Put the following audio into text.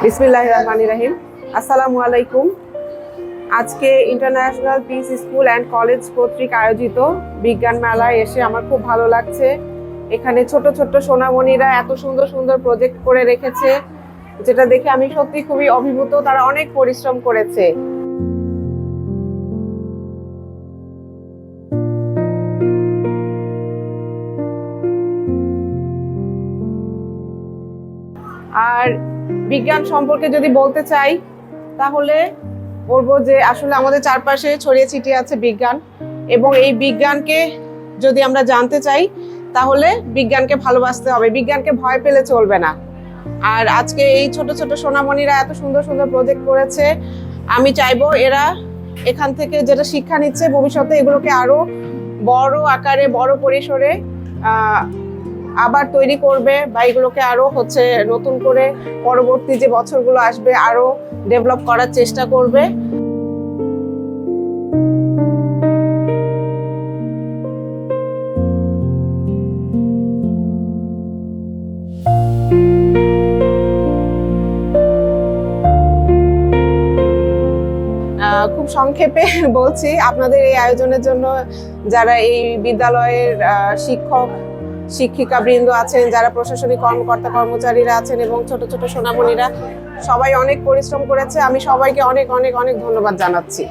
বিসমিল্লাহির রহমানির রহিম। আসসালামু আলাইকুম। আজকে international piece school and college কর্তৃক আয়োজিত বিজ্ঞান মেলায় এসে আমার খুব ভালো লাগছে। এখানে ছোট ছোট সোনামণিরা এত সুন্দর সুন্দর প্রজেক্ট করে রেখেছে, যেটা দেখে আমি সত্যি খুবই অভিভূত। তারা অনেক পরিশ্রম করেছে। আর বিজ্ঞান সম্পর্কে যদি বলতে চাই তাহলে বলবো যে আসলে আমাদের চারপাশে ছড়িয়ে ছিটিয়ে আছে বিজ্ঞান, এবং এই বিজ্ঞানকে যদি আমরা জানতে চাই তাহলে বিজ্ঞানকে ভালোবাসতে হবে, বিজ্ঞানকে ভয় পেলে চলবে না। আর আজকে এই ছোট ছোট সোনামণিরা এত সুন্দর সুন্দর প্রজেক্ট করেছে, আমি চাইবো এরা এখান থেকে যেটা শিক্ষা নিচ্ছে ভবিষ্যতে এগুলোকে আরো বড় আকারে বড় পরিসরে আবার তৈরি করবে, বা এগুলোকে আরো নতুন করে পরবর্তী যে বছরগুলো আসবে আরো ডেভেলপ করার চেষ্টা করবে। খুব সংক্ষেপে বলছি, আপনাদের এই আয়োজনের জন্য যারা এই বিদ্যালয়ের শিক্ষক শিক্ষিকা বৃন্দ আছেন, যারা প্রশাসনিক কর্মকর্তা কর্মচারীরা আছেন এবং ছোট ছোট সোনামণিরা সবাই অনেক পরিশ্রম করেছে। আমি সবাইকে অনেক অনেক অনেক ধন্যবাদ জানাচ্ছি।